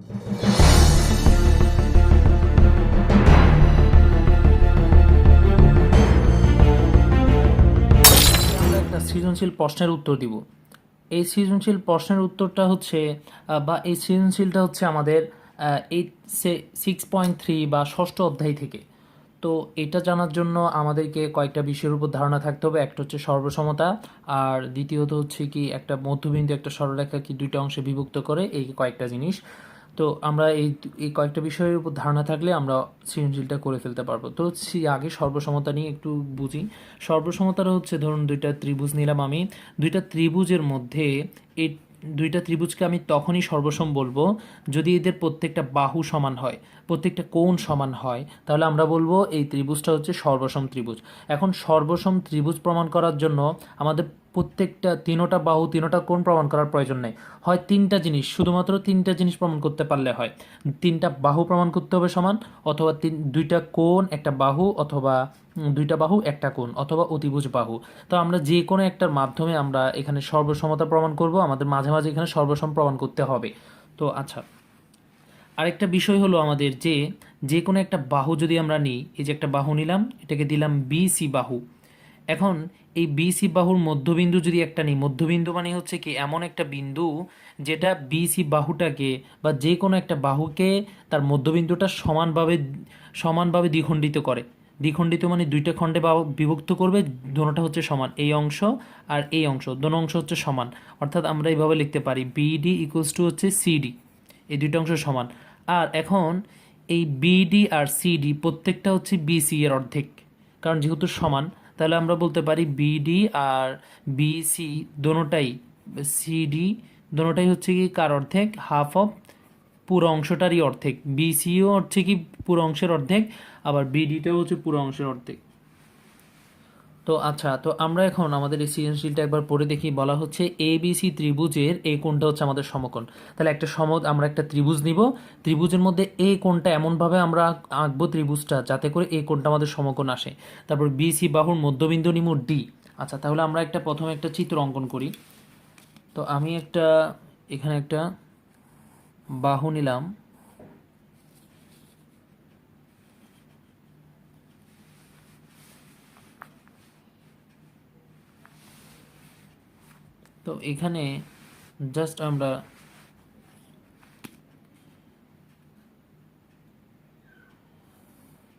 আমরা একটা সৃজনশীল প্রশ্নের উত্তর দিব। এই সৃজনশীল প্রশ্নের উত্তরটা হচ্ছে বা এই সৃজনশীলটা হচ্ছে আমাদের 6.3 বা ষষ্ঠ অধ্যায় থেকে। তো এটা জানার জন্য আমাদেরকে কয়েকটা বিষয়ের উপর ধারণা থাকতে হবে। একটা হচ্ছে সর্বসমতা, আর দ্বিতীয়ত হচ্ছে কি একটা মধ্যবিন্দু একটা সরলরেখা কি দুইটা অংশে বিভক্ত করে, এই কয়েকটা জিনিস। তো আমরা এই কয়েকটা বিষয়ের উপর ধারণা থাকলে আমরা সৃজনশীলটা করে ফেলতে পারবো। তো আগে সর্বসমতা নিয়ে একটু বুঝি। সর্বসমতাটা হচ্ছে, ধরুন দুইটা ত্রিভুজ নিলাম আমি। দুইটা ত্রিভুজের মধ্যে এই দুইটা ত্রিভুজকে আমি তখনই সর্বসম বলবো যদি এদের প্রত্যেকটা বাহু সমান হয়, প্রত্যেকটা কোণ সমান হয়, তাহলে আমরা বলবো এই ত্রিভুজটা হচ্ছে সর্বসম ত্রিভুজ। এখন সর্বসম ত্রিভুজ প্রমাণ করার জন্য আমাদের প্রত্যেকটা তিনোটা বাহু তিনোটা কোণ প্রমাণ করার প্রয়োজন নেই। হয় তিনটা জিনিস, শুধুমাত্র তিনটা জিনিস প্রমাণ করতে পারলে হয়। তিনটা বাহু প্রমাণ করতে হবে সমান, অথবা দুইটা কোণ একটা বাহু, অথবা দুইটা বাহু একটা কোণ, অথবা অতিভুজ বাহু। তো আমরা যে কোনো একটার মাধ্যমে আমরা এখানে সর্বসমতা প্রমাণ করব, আমাদের মাঝে মাঝে এখানে সর্বসম প্রমাণ করতে হবে। তো আচ্ছা, আরেকটা বিষয় হলো আমাদের যে কোনো একটা বাহু যদি আমরা নিই, এই যে একটা বাহু নিলাম, এটাকে দিলাম বিসি বাহু। এখন এই বিসি বাহুর মধ্যবিন্দু যদি একটা নিই, মধ্যবিন্দু মানে হচ্ছে কি এমন একটা বিন্দু যেটা বিসি বাহুটাকে বা যে কোনো একটা বাহুকে তার মধ্যবিন্দুটা সমানভাবে দ্বিখণ্ডিত করে। দ্বিখণ্ডিত মানে দুইটা খণ্ডে বিভক্ত করবে, দোনোটা হচ্ছে সমান, এই অংশ আর এই অংশ দোনো অংশ হচ্ছে সমান। অর্থাৎ আমরা এইভাবে লিখতে পারি বিডি ইকুয়ালস টু হচ্ছে সিডি, এই দুইটা অংশ সমান। আর এখন এই বিডি আর সিডি প্রত্যেকটা হচ্ছে বিসি এর অর্ধেক, কারণ যেহেতু সমান, তাহলে আমরা বলতে পারি বিডি আর বিসি দোনোটাই, সিডি দোনোটাই হচ্ছে কি কার অর্ধেক, হাফ অফ পুরো অংশটারই অর্ধেক। বিসিও হচ্ছে কি পুরো অংশের অর্ধেক, আবার বিডিটাও হচ্ছে পুরো অংশের অর্ধেক। তো আচ্ছা, তো আমরা এখন আমাদের এই সৃজনশীলটা একবার পড়ে দেখি। বলা হচ্ছে এ বি সি ত্রিভুজের এই কোণটা হচ্ছে আমাদের সমকোণ। তাহলে আমরা একটা ত্রিভুজ নিব, ত্রিভুজের মধ্যে এই কোণটা এমনভাবে আমরা আঁকবো ত্রিভুজটা যাতে করে এই কোণটা আমাদের সমকোণ আসে। তারপর বি সি বাহুর মধ্যবিন্দু নিব ডি। আচ্ছা, তাহলে আমরা প্রথমে একটা চিত্র অঙ্কন করি। তো আমি এখানে একটা বাহু নিলাম। তো এখানে জাস্ট আমরা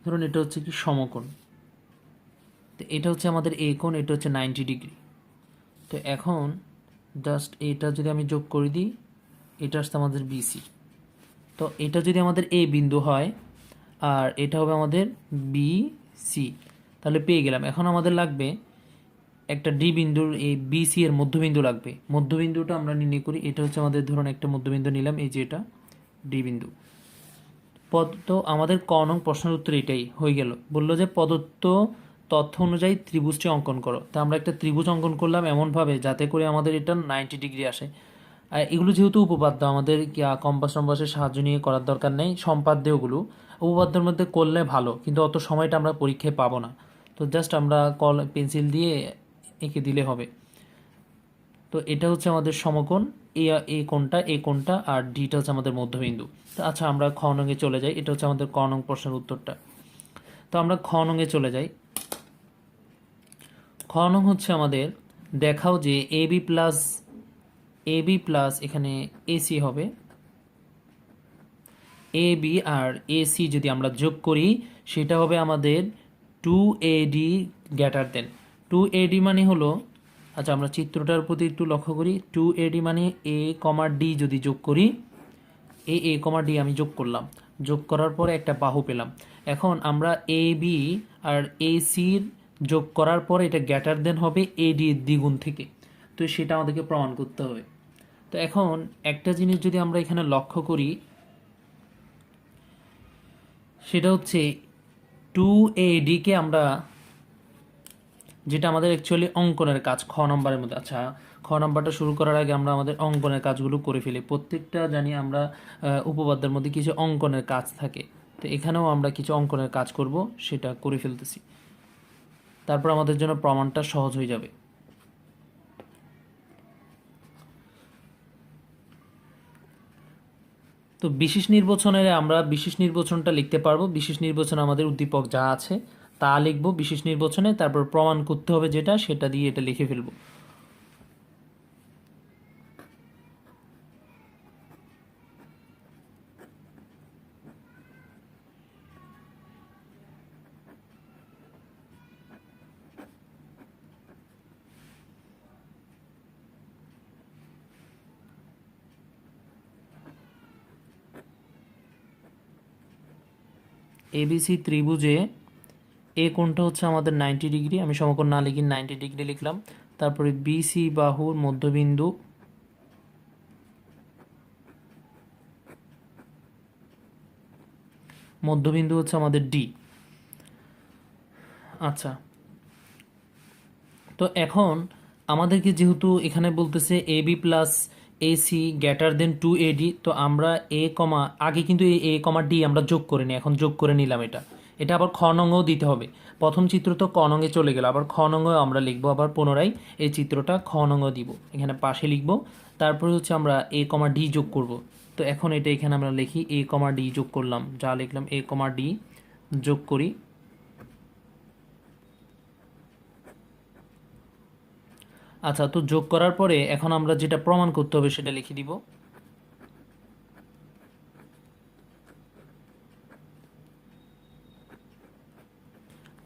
ধরুন এটা হচ্ছে কি সমকোণ। তো এটা হচ্ছে আমাদের এ কোণ, এটা হচ্ছে 90 ডিগ্রি। তো এখন জাস্ট এটা যদি আমি যোগ করে দিই, এটা আসছে আমাদের বিসি। তো এটা যদি আমাদের এ বিন্দু হয় আর এটা হবে আমাদের বি সি, তাহলে পেয়ে গেলাম। এখন আমাদের লাগবে একটা ডি বিন্দুর, এই বিসি এর মধ্যবিন্দু লাগবে। মধ্যবিন্দুটা আমরা নির্ণয় করি। এটা হচ্ছে আমাদের, ধরুন একটা মধ্যবিন্দু নিলাম, এই যে এটা ডি বিন্দু। তো আমাদের ক নং প্রশ্নের উত্তর এটাই হয়ে গেল। বললো যে প্রদত্ত তথ্য অনুযায়ী ত্রিভুজটি অঙ্কন করো। তা আমরা একটা ত্রিভুজ অঙ্কন করলাম এমনভাবে যাতে করে আমাদের এটা 90 ডিগ্রি আসে। আর এগুলো যেহেতু উপপাদ্য, আমাদের কম্পাস টম্পাসের সাহায্য নিয়ে করার দরকার নেই। সম্পাদ্য ওগুলো উপপাদ্যের মধ্যে করলে ভালো, কিন্তু অত সময়টা আমরা পরীক্ষায় পাবো না। তো জাস্ট আমরা পেন্সিল দিয়ে এঁকে দিলে হবে। তো এটা হচ্ছে আমাদের সমকোণ, এই কোণটা আর ডিটা হচ্ছে আমাদের মধ্যবিন্দু। তো আচ্ছা, আমরা খ নঙে চলে যাই। এটা হচ্ছে আমাদের ক নং প্রশ্নের উত্তরটা। তো আমরা খ নঙে চলে যাই। খ নং হচ্ছে আমাদের, দেখাও যে এবি প্লাস এখানে এসি হবে, এ বি আর এসি যদি আমরা যোগ করি সেটা হবে আমাদের 2AD গ্রেটার দেন। 2AD মানে হলো, আচ্ছা আমরা চিত্রটার প্রতি একটু লক্ষ্য করি। 2AD মানে এ কমা ডি যদি যোগ করি, এ কমা ডি আমি যোগ করলাম, যোগ করার পরে একটা বাহু পেলাম। এখন আমরা এ বি আর এ সির যোগ করার পরে এটা গ্রেটার দেন হবে এডি এর দ্বিগুণ থেকে। তো সেটা আমাদেরকে প্রমাণ করতে হবে। তো এখন একটা জিনিস যদি আমরা এখানে লক্ষ্য করি, সেটা হচ্ছে 2AD-কে আমরা, যেটা আমাদের অ্যাকচুয়ালি অঙ্কনের কাজ খ নম্বরের মধ্যে। আচ্ছা, খ নম্বরটা শুরু করার আগে আমরা আমাদের অঙ্কনের কাজগুলো করে ফেলি। প্রত্যেকটা জানি আমরা উপপাদ্যের মধ্যে কিছু অঙ্কনের কাজ থাকে। তো এখানেও আমরা কিছু অঙ্কনের কাজ করব, সেটা করে ফেলতেছি। তারপর আমাদের জন্য প্রমাণটা সহজ হয়ে যাবে। তো তো বিশেষ নির্বাচনের আমরা বিশেষ নির্বাচনটা লিখতে পারবো। বিশেষ নির্বাচনে আমাদের উদ্দীপক যা আছে তা লিখবো বিশেষ নির্বাচনে, তারপর প্রমাণ করতে হবে যেটা, সেটা দিয়ে এটা লিখে ফেলবো। এবিসি ত্রিভুজে এ কোণটা হচ্ছে আমাদের 90 ডিগ্রি, আমি সমকোণ না লিখি 90 ডিগ্রি লিখলাম। তারপরে বিসি বাহুর মধ্যবিন্দু হচ্ছে আমাদের ডি। আচ্ছা, তো এখন আমাদেরকে যেহেতু এখানে বলতেছে A B plus AC greater than 2AD, তো আমরা এ কমা আগে কিন্তু এ কমা ডি আমরা যোগ করে নিই, এখন যোগ করে নিলাম এটা। এটা আবার খ নঙ্গও দিতে হবে। প্রথম চিত্র তো ক নঙ্গে চলে গেল, আবার খ নঙ্গও আমরা লিখবো, আবার পুনরায় এই চিত্রটা খ নঙ্গ দিব, এখানে পাশে লিখবো। তারপরে হচ্ছে আমরা এ কমা ডি যোগ করব। তো এখন এটা এখানে আমরা লিখি এ কমা ডি যোগ করলাম, যা লিখলাম এ কমা ডি যোগ করি। আচ্ছা, তো যোগ করার পরে এখন আমরা যেটা প্রমাণ করতে হবে সেটা লিখে দিব।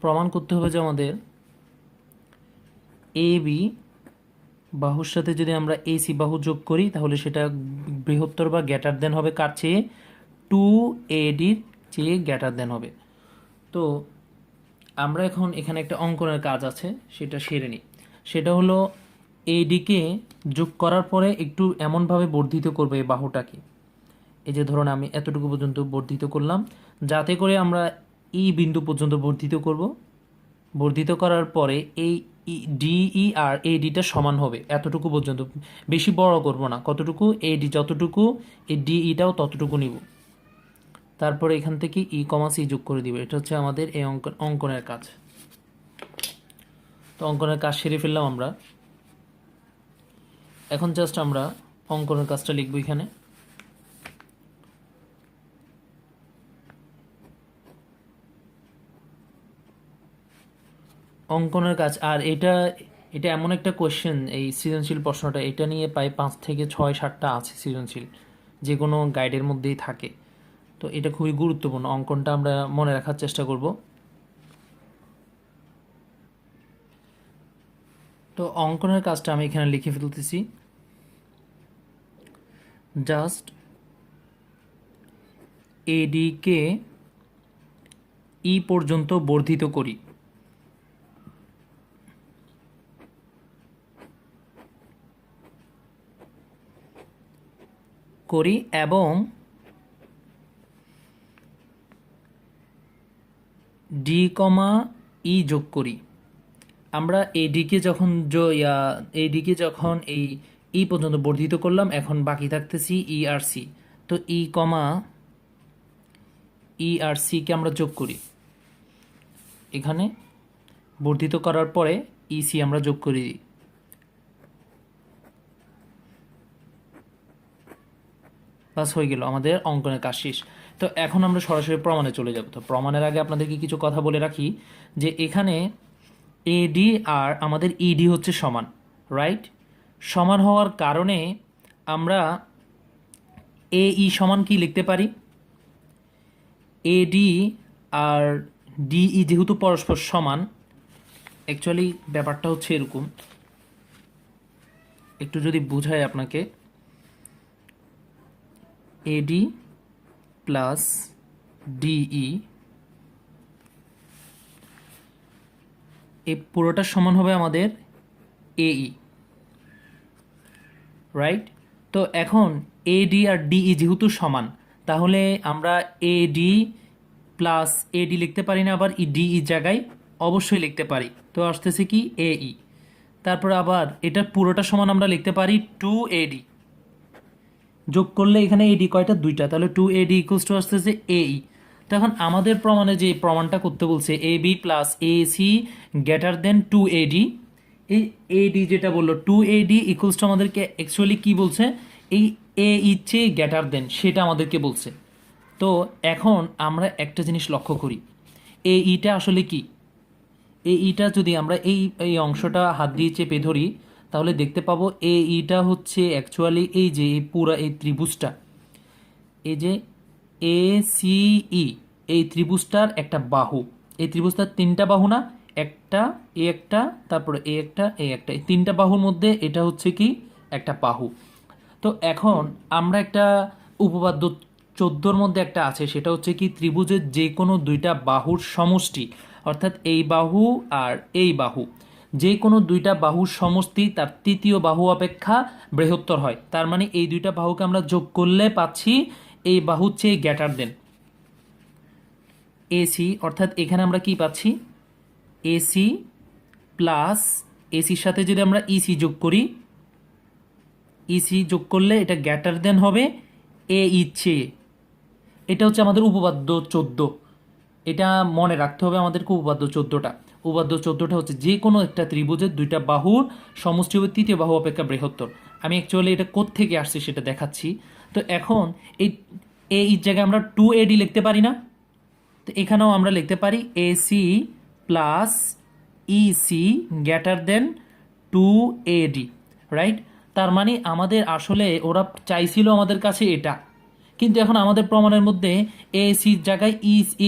প্রমাণ করতে হবে যে আমাদের এ বি বাহুর সাথে যদি আমরা এসি বাহু যোগ করি তাহলে সেটা বৃহত্তর বা গ্রেটার দেন হবে কার চেয়ে, 2ADর চেয়ে গ্রেটার দেন হবে। তো আমরা এখন এখানে একটা অঙ্কনের কাজ আছে, সেটা সেরে নিই। সেটা হলো এডিকে যোগ করার পরে একটু এমনভাবে বর্ধিত করবে এই বাহুটাকে, এই যে ধরুন আমি এতটুকু পর্যন্ত বর্ধিত করলাম, যাতে করে আমরা ই বিন্দু পর্যন্ত বর্ধিত করব। বর্ধিত করার পরে এই ডিই আর এডিটা সমান হবে এতটুকু পর্যন্ত, বেশি বড় করব না, কতটুকু এডি যতটুকু এই ডিইটাও ততটুকু নিব। তারপরে এখান থেকে ই কমা সি যোগ করে দিব। এটা হচ্ছে আমাদের এই অঙ্কনের কাজ। তো অঙ্কনের কাজ সেরে ফেললাম আমরা। এখন জাস্ট আমরা অঙ্কনের কাজটা লিখব এখানে। অঙ্কনের কাজ, আর এটা এটা এমন একটা কোয়েশ্চেন, এই সৃজনশীল প্রশ্নটা, এটা নিয়ে প্রায় 5 থেকে 6-7টা আছে সৃজনশীল, যে কোনো গাইডের মধ্যেই থাকে। তো এটা খুবই গুরুত্বপূর্ণ, অঙ্কনটা আমরা মনে রাখার চেষ্টা করব। তো অঙ্কনের কাজটা আমি এখানে লিখে ফেলতেছি। জাস্ট এডিকে ই পর্যন্ত বর্ধিত করি। এবং ডি কমা ই যোগ করি। আমরা এডিকে যখন এই ই পর্যন্ত বর্ধিত করলাম, এখন বাকি থাকতেছি ই আর সি। তো ই কমা ই আর সিকে আমরা যোগ করি, এখানে বর্ধিত করার পরে ইসি আমরা যোগ করে দিই। বাস হয়ে গেল, আমাদের অঙ্কনের কাজ শেষ। তো এখন আমরা সরাসরি প্রমাণে চলে যাব। তো প্রমাণের আগে আপনাদেরকে কিছু কথা বলে রাখি, যে এখানে এডি আর আমাদের ইডি হচ্ছে সমান, রাইট? সমান হওয়ার কারণে আমরা এই সমান কি লিখতে পারি, এডি আর ডিই যেহেতু পরস্পর সমান, অ্যাকচুয়ালি ব্যাপারটা হচ্ছে এরকম, একটু যদি বুঝাই আপনাকে, এডি প্লাস ডিই এই পুরোটা সমান হবে আমাদের এই, রাইট? তো এখন এডি আর ডিই যেহেতু সমান, তাহলে আমরা এডি প্লাস এডি লিখতে পারি না, আবার ডিই জায়গায় অবশ্যই লিখতে পারি। তো আসতেছে কি এই, তারপর আবার এটার পুরোটা সমান আমরা লিখতে পারি 2AD, যোগ করলে এখানে এডি কয়টা, দুইটা, তাহলে 2AD ইকুয়ালস টু আসতেছে এই। তো এখন আমাদের প্রমাণে যে প্রমাণটা করতে বলছে A B plus AC greater than 2AD, এই এডি যেটা বললো 2AD ইকুয়ালস টু আমাদেরকে অ্যাকচুয়ালি কি বলছে, এই এ ইচ্ছে গ্রেটার দেন সেটা আমাদেরকে বলছে। তো এখন আমরা একটা জিনিস লক্ষ্য করি, এ ইটা আসলে কি। এই ইটা যদি আমরা এই এই অংশটা হাত দিয়ে চেপে ধরি তাহলে দেখতে পাবো এ ইটা হচ্ছে অ্যাকচুয়ালি এই যে এই পুরা এই ত্রিভুজটা, এই যে এ সি ই, এই ত্রিভুজটার একটা বাহু। এই ত্রিভুজটার তিনটা বাহু না, একটা, তারপরে এই তিনটা বাহুর মধ্যে এটা হচ্ছে কি একটা বাহু। তো এখন আমরা একটা উপপাদ্য 14 মধ্যে একটা আছে, সেটা হচ্ছে কি ত্রিভুজের যে কোনো দুইটা বাহুর সমষ্টি, অর্থাৎ এই বাহু আর এই বাহু, যে কোনো দুইটা বাহুর সমষ্টি তার তৃতীয় বাহু অপেক্ষা বৃহত্তর হয়। তার মানে এই দুইটা বাহুকে আমরা যোগ করলে পাচ্ছি এই বাহুর চেয়ে গ্রেটার দেন এসি। অর্থাৎ এখানে আমরা কি পাচ্ছি, এসি প্লাস এসির সাথে যদি আমরা ইসি যোগ করি, ইসি যোগ করলে এটা গ্রেটার দেন হবে এ ইচ্ছে। এটা হচ্ছে আমাদের উপপাদ্য 14। এটা মনে রাখতে হবে আমাদেরকে, উপপাদ্য 14টা। উপপাদ্য 14টা হচ্ছে যে কোনো একটা ত্রিভুজের দুইটা বাহুর সমষ্টি হবে তৃতীয় বাহু অপেক্ষা বৃহত্তর। আমি অ্যাকচুয়ালি এটা কোত্থেকে আসছে সেটা দেখাচ্ছি। তো এখন এই জায়গায় আমরা 2AD লিখতে পারি না? তো এখানেও আমরা লিখতে পারি AC plus EC greater than 2AD, right? তার মানে আমাদের আসলে ওরা চাইছিল আমাদের কাছে এটা, কিন্তু এখন আমাদের প্রমাণের মধ্যে এসির জায়গায়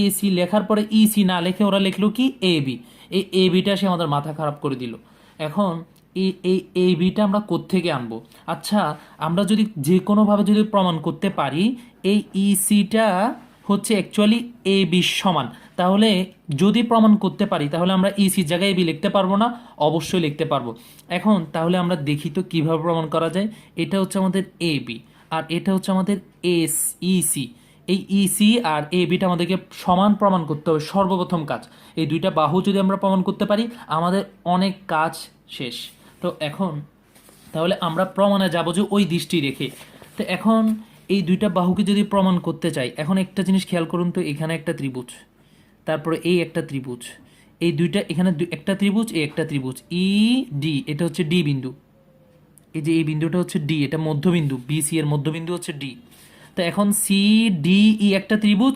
এসি লেখার পরে ইসি না লিখে ওরা লিখলো কি এবি। এই এবিটা সে আমাদের মাথা খারাপ করে দিল। এখন এই বিটা আমরা কোত্থেকে আনবো? আচ্ছা, আমরা যদি যে কোনোভাবে যদি প্রমাণ করতে পারি এই ইসিটা হচ্ছে অ্যাকচুয়ালি এ বি সমান, তাহলে যদি প্রমাণ করতে পারি তাহলে আমরা ইসির জায়গায় বি লিখতে পারবো না? অবশ্যই লিখতে পারবো। এখন তাহলে আমরা দেখি তো কীভাবে প্রমাণ করা যায়। এটা হচ্ছে আমাদের এ বি আর এটা হচ্ছে আমাদের এস ইসি। এই ইসি আর এ বিটা আমাদেরকে সমান প্রমাণ করতে হবে সর্বপ্রথম কাজ। এই দুইটা বাহু যদি আমরা প্রমাণ করতে পারি আমাদের অনেক কাজ শেষ। তো এখন তাহলে আমরা প্রমাণে যাব যে ওই দৃষ্টি রেখে। তো এখন এই দুইটা বাহুকে যদি প্রমাণ করতে চাই, এখন একটা জিনিস খেয়াল করুন তো, এখানে একটা ত্রিভুজ, তারপরে এই একটা ত্রিভুজ, এই দুইটা এখানে একটা ত্রিভুজ, এই একটা ত্রিভুজ ই ডি, এটা হচ্ছে ডি বিন্দু। এই যে এই বিন্দুটা হচ্ছে ডি, এটা মধ্যবিন্দু, বিসি এর মধ্যবিন্দু হচ্ছে ডি। তো এখন সি ডি ই একটা ত্রিভুজ,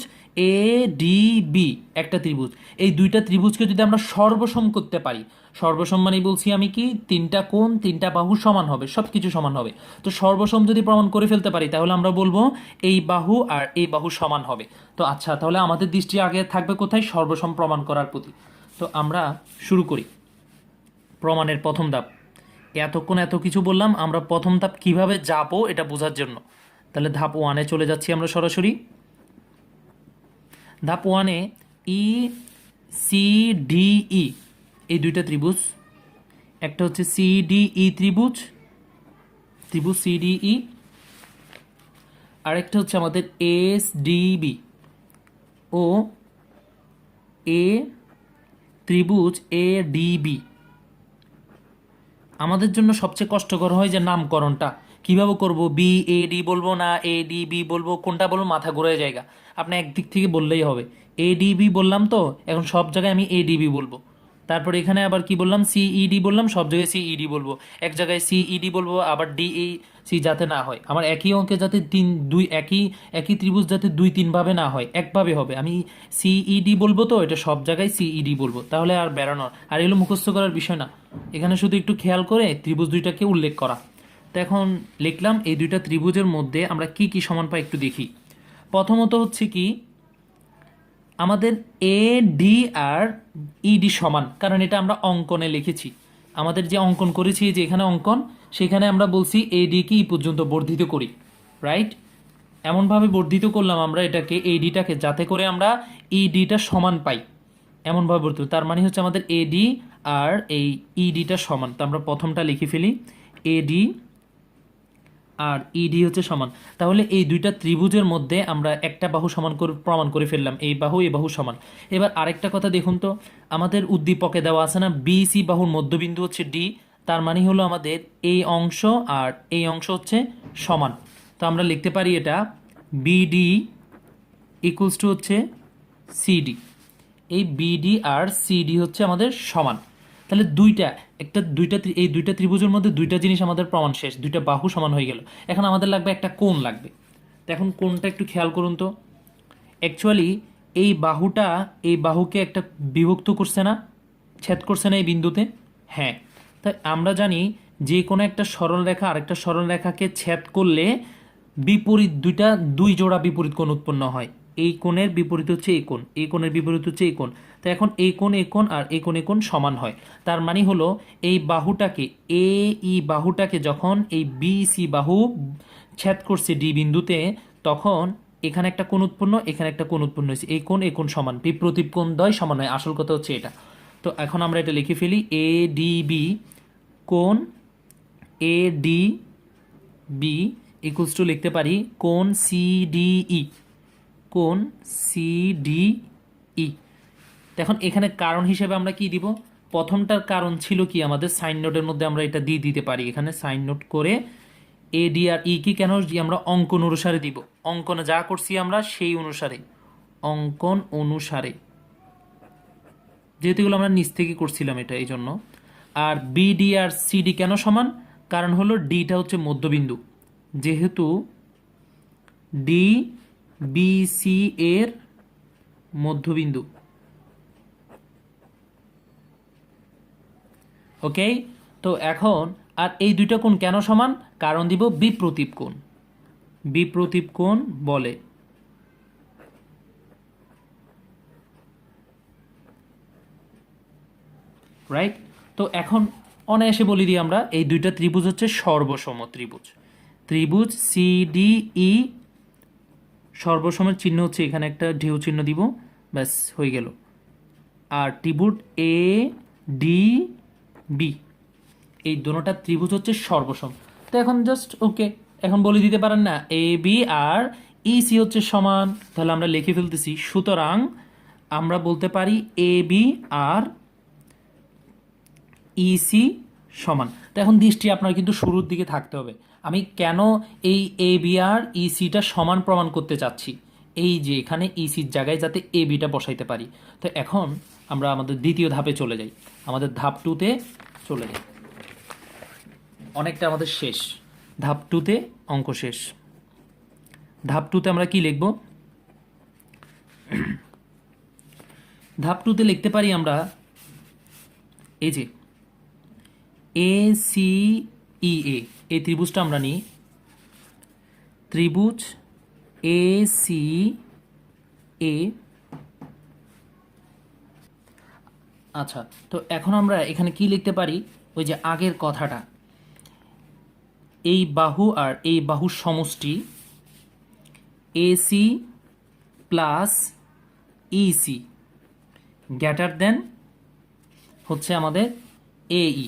এ ডি বি একটা ত্রিভুজ। এই দুইটা ত্রিভুজকে যদি আমরা সর্বসম করতে পারি, সর্বসম মানে বলছি আমি কি তিনটা কোণ তিনটা বাহু সমান হবে, সব কিছু সমান হবে। তো সর্বসম যদি প্রমাণ করে ফেলতে পারি তাহলে আমরা বলবো এই বাহু আর এই বাহু সমান হবে। তো আচ্ছা, তাহলে আমাদের দৃষ্টি আগে থাকবে কোথায়? সর্বসম প্রমাণ করার প্রতি। তো আমরা শুরু করি প্রমাণের প্রথম ধাপ। এতক্ষণ এত কিছু বললাম, আমরা প্রথম ধাপ কিভাবে যাবো এটা বোঝার জন্য। তাহলে ধাপ 1-এ চলে যাচ্ছি আমরা সরাসরি। ধাপ 1-এ ই সি ডি ই এই দুইটা ত্রিভুজ, একটা হচ্ছে সি ডি ই ত্রিভুজ, ত্রিভুজ সি ডি ই, আরেকটা হচ্ছে আমাদের এস ডি বি ও এ ত্রিভুজ এ ডি বি। আমাদের জন্য সবচেয়ে কষ্টকর হয় যে নামকরণটা কিভাবে করব, বি এ ডি বলবো না এ ডি বি বলবো, কোনটা বলবো মাথা ঘুরে জায়গা। আপনি একদিক থেকে বললেই হবে। এ ডি বি বললাম তো, এখন সব জায়গায় আমি এ ডি বি বলবো। তারপরে এখানে আবার কি বললাম, সিইডি বললাম, সব জায়গায় সিইডি বলবো। এক জায়গায় সিইডি বলবো, আবার ডিই সি, যাতে না হয় আমার একই অঙ্কে যাতে একই ত্রিভুজ যাতে 2-3 ভাবে না হয়, একভাবে হবে। আমি সিইডি বলবো তো এটা সব জায়গায় সিইডি বলবো, তাহলে আর বেড়ানোর আর এগুলো মুখস্থ করার বিষয় না। এখানে শুধু একটু খেয়াল করে ত্রিভুজ দুইটাকে উল্লেখ করা। তো এখন লিখলাম এই দুইটা ত্রিভুজের মধ্যে আমরা কি কি সমান পাই একটু দেখি। প্রথমত হচ্ছে কি আমাদের এ ডি আর ইডি সমান, কারণ এটা আমরা অঙ্কনে লিখেছি। আমাদের যে অঙ্কন করেছি যে এখানে অঙ্কন, সেখানে আমরা বলছি এডিকে ই পর্যন্ত বর্ধিত করি, রাইট? এমনভাবে বর্ধিত করলাম আমরা এটাকে এডিটাকে, যাতে করে আমরা ইডিটা সমান পাই, এমনভাবে বর্ধিত। তার মানে হচ্ছে আমাদের এডি আর এই ইডিটা সমান। তো আমরা প্রথমটা লিখে ফেলি, এডি আর ইডি হচ্ছে সমান। তাহলে এই দুইটা ত্রিভুজের মধ্যে আমরা একটা বাহু সমান করে প্রমাণ করে ফেললাম, এই বাহু সমান। এবার আরেকটা কথা দেখুন তো, আমাদের উদ্দীপকে দেওয়া আছে না বিসি বাহুর মধ্যবিন্দু হচ্ছে ডি, তার মানে হলো আমাদের এই অংশ আর এই অংশ হচ্ছে সমান। তো আমরা লিখতে পারি এটা বিডি ইকুয়ালস টু হচ্ছে সিডি। এই বিডি আর সিডি হচ্ছে আমাদের সমান। তাহলে এই দুইটা ত্রিভুজের মধ্যে দুইটা জিনিস আমাদের প্রমাণ শেষ, দুইটা বাহু সমান হয়ে গেল। এখন আমাদের লাগবে একটা কোণ লাগবে। তো এখন কোণটা একটু খেয়াল করুন তো। অ্যাকচুয়ালি এই বাহুটা এই বাহুকে একটা বিভক্ত করছে না, ছেদ করছে না এই বিন্দুতে? হ্যাঁ। তাই আমরা জানি যে কোনো একটা সরলরেখা আরেকটা সরলরেখাকে ছেদ করলে বিপরীত দুই জোড়া বিপরীত কোণ উৎপন্ন হয়। এই কোণের বিপরীত হচ্ছে এই কোণ, এই কোণের বিপরীত হচ্ছে এই কোণ। তো এখন এই কোণ আর এই কোণ সমান হয়। তার মানে হলো এই বাহুটাকে বাহুটাকে যখন এই BC বাহু ছেদ করছে ডি বিন্দুতে, তখন এখানে একটা কোণ উৎপন্ন, এখানে একটা কোণ উৎপন্ন হয়েছে। এই কোণ সমান, বিপ্রতীপ কোণ দ্বয় সমান হয়। আসল কথা হচ্ছে এটা। তো এখন আমরা এটা লিখে ফেলি, ADB কোণ ADB ইকুয়ালস টু লিখতে পারি কোণ CDE, কোণ CDE। এখন এখানে কারণ হিসেবে আমরা কি দিব? প্রথমটার কারণ ছিল কি, আমাদের সাইন নোটের মধ্যে আমরা এটা দিয়ে দিতে পারি। এখানে সাইন নোট করে AD আর E কি কেন আমরা অঙ্কন অনুসারে দিব, অঙ্কনে যা করছি আমরা সেই অনুসারে, অঙ্কন অনুসারে, যেহেতু এগুলো আমরা নিচ থেকে করছিলাম এটা এই জন্য। আর BD আর CD কেন সমান? কারণ হলো ডিটা হচ্ছে মধ্যবিন্দু, যেহেতু DBC এর মধ্যবিন্দু। ওকে। তো এখন আর এই দুইটা কোণ কেন সমান? কারণ দিব বিপ্রতীপ কোণ, বিপ্রতীপ কোণ বলে। রাইট। তো এখন অনায়াসে বলি দিই আমরা, এই দুইটা ত্রিভুজ হচ্ছে সর্বসম ত্রিভুজ। ত্রিভুজ CDE সর্বসমের চিহ্ন হচ্ছে এখানে একটা ঢেউ চিহ্ন দিব, ব্যাস হয়ে গেল। আর ত্রিভুজ ADB এই দুটোটা ত্রিভুজ হচ্ছে সর্বসম। তো এখন জাস্ট ওকে, এখন বলে দিতে পারেন না AB আর EC হচ্ছে সমান, তাহলে আমরা লিখে ফেলতেছি। সুতরাং আমরা বলতে পারি AB আর EC সমান। তো এখন দৃষ্টি আপনার কিন্তু শুরুর দিকে থাকতে হবে। আমি কেন এই AB আর ECটা সমান প্রমাণ করতে চাচ্ছি, এই যে এখানে ECর জায়গায় যাতে ABটা বসাইতে পারি। তো এখন আমরা আমাদের দ্বিতীয় ধাপে চলে যাই, আমাদের ধাপ 2তে চলে যাই। অনেকটা আমাদের শেষ, ধাপ 2তে অঙ্ক শেষ। ধাপ 2তে আমরা কি লিখব? ধাপ 2তে লিখতে পারি আমরা এই যে ACEA এই ত্রিভুজটা আমরা নিই, ত্রিভুজ ACA। আচ্ছা, তো এখন আমরা এখানে কি লিখতে পারি? ওই যে আগের কথাটা, এই বাহু আর এই বাহুর সমষ্টি AC plus EC greater than হচ্ছে আমাদের AE।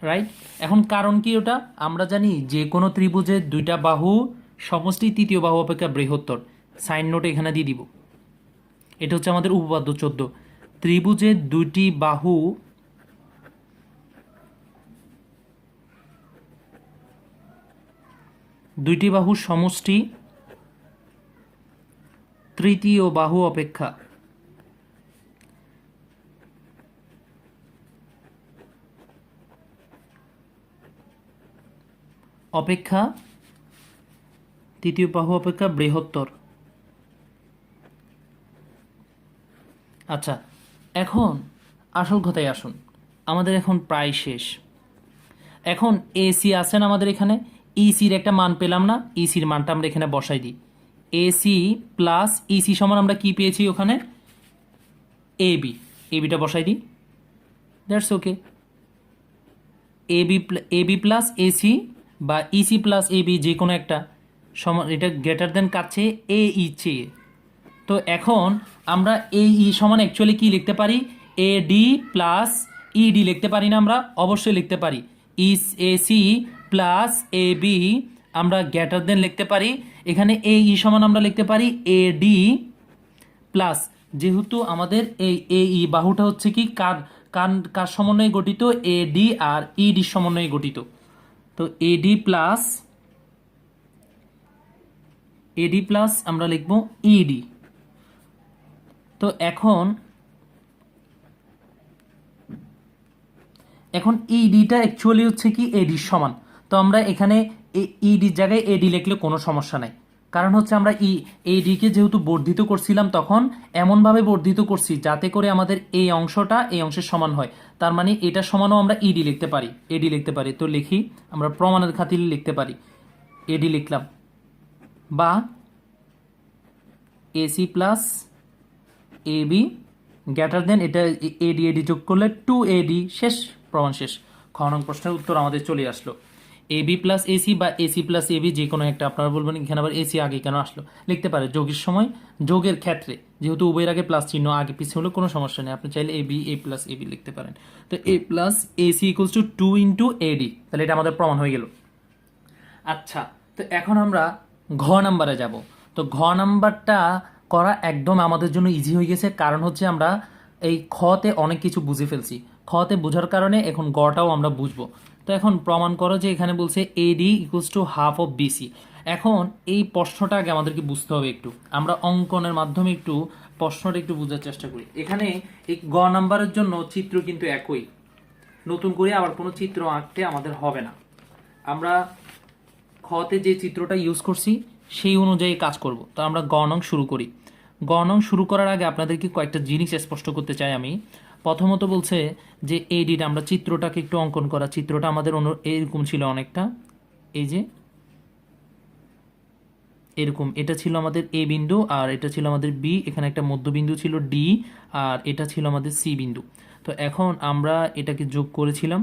রাইট। এখন কারণ কি ওটা? আমরা জানি যে কোনো ত্রিভুজের দুইটা বাহু সমষ্টি তৃতীয় বাহু অপেক্ষা বৃহত্তর। সাইন নোট এখানে দিয়ে দিব। এটা হচ্ছে আমাদের উপপাদ্য 14। ত্রিভুজের দুইটি বাহু সমষ্টি তৃতীয় বাহু অপেক্ষা তৃতীয় বাহু অপেক্ষা বৃহত্তর। আচ্ছা, এখন আসল কথায় আসুন, আমাদের এখন প্রায় শেষ। এখন AC আছেন আমাদের এখানে, ECর একটা মান পেলাম না, ECর মানটা আমরা এখানে বসাই দিই। AC প্লাস EC সমান আমরা কি পেয়েছি ওখানে? ABটা বসাই দিই, that's okay. AB plus AC বা EC প্লাস AB যে কোনো একটা সমান, এটা গ্রেটার দেন কার চেয়ে? AE চেয়ে। তো এখন আমরা AE সমান অ্যাকচুয়ালি কি লিখতে পারি? AD প্লাস ED লিখতে পারি না? আমরা অবশ্যই লিখতে পারি। AC প্লাস AB আমরা গ্রেটার দেন লিখতে পারি। এখানে AE সমান আমরা লিখতে পারি AD প্লাস, যেহেতু আমাদের এই AE বাহুটা হচ্ছে কি কার সমন্বয়ে গঠিত? AD আর ED সমন্বয়ে গঠিত। তো AD প্লাস আমরা লিখব ED। তো এখন এখন ইডিটা অ্যাকচুয়ালি হচ্ছে কি এডির সমান। তো আমরা এখানে ইডির জায়গায় এডি লিখলে কোনো সমস্যা নাই, কারণ হচ্ছে আমরা এডিকে যেহেতু বর্ধিত করছিলাম তখন এমনভাবে বর্ধিত করছি যাতে করে আমাদের এই অংশটা এই অংশের সমান হয়। তার মানে এটা সমানও আমরা ইডি লিখতে পারি, এডি লিখতে পারি। তো লিখি, আমরা প্রমাণের খাতিরে লিখতে পারি, এডি লিখলাম, বা AC plus AB greater then, এটা এডি এডি যোগ করলে 2AD, শেষ, প্রমাণ শেষ। খ নং প্রশ্নের উত্তর আমাদের চলে আসলো। এবি প্লাস এসি বা এসি প্লাস এবি যে কোনো একটা, আপনারা বলবেন এখানে আবার এসি আগে কেন আসলো, লিখতে পারে যোগের সময়, যোগের ক্ষেত্রে যেহেতু উভয়ের আগে প্লাস চিহ্ন আগে পিছিয়ে হলে কোনো সমস্যা নেই, আপনি চাইলে এবি এ প্লাস এবি লিখতে পারেন। তো A plus AC equals to 2 × AD, তাহলে এটা আমাদের প্রমাণ হয়ে গেল। আচ্ছা, তো এখন আমরা ঘ নাম্বারে যাব। তো ঘ নাম্বারটা করা একদম আমাদের জন্য ইজি হয়ে গেছে, কারণ হচ্ছে আমরা এই খতে অনেক কিছু বুঝে ফেলছি। খতে বোঝার কারণে এখন গটাও আমরা বুঝবো। তো এখন প্রমাণ করো যে এখানে বলছে AD equals to half of BC. এখন এই প্রশ্নটা আগে আমাদেরকে বুঝতে হবে একটু, আমরা অঙ্কনের মাধ্যমে একটু প্রশ্নটা একটু বোঝার চেষ্টা করি। এখানে এই গ নাম্বারের জন্য চিত্র কিন্তু একই, নতুন করে আবার কোনো চিত্র আঁকতে আমাদের হবে না। আমরা খতে যে চিত্রটা ইউজ করছি সেই অনুযায়ী কাজ করব। তো আমরা গ নং শুরু করি। গ নং শুরু করার আগে আপনাদেরকে কয়েকটা জিনিস স্পষ্ট করতে চাই আমি। প্রথমত বলছে যে এডিটা, আমরা চিত্রটাকে একটু অঙ্কন করা, চিত্রটা আমাদের এরকম ছিল অনেকটা, এই যে এরকম, এটা ছিল আমাদের এ বিন্দু আর এটা ছিল আমাদের বি, এখানে একটা মধ্যবিন্দু ছিল ডি, আর এটা ছিল আমাদের সি বিন্দু। তো এখন আমরা এটাকে যোগ করেছিলাম,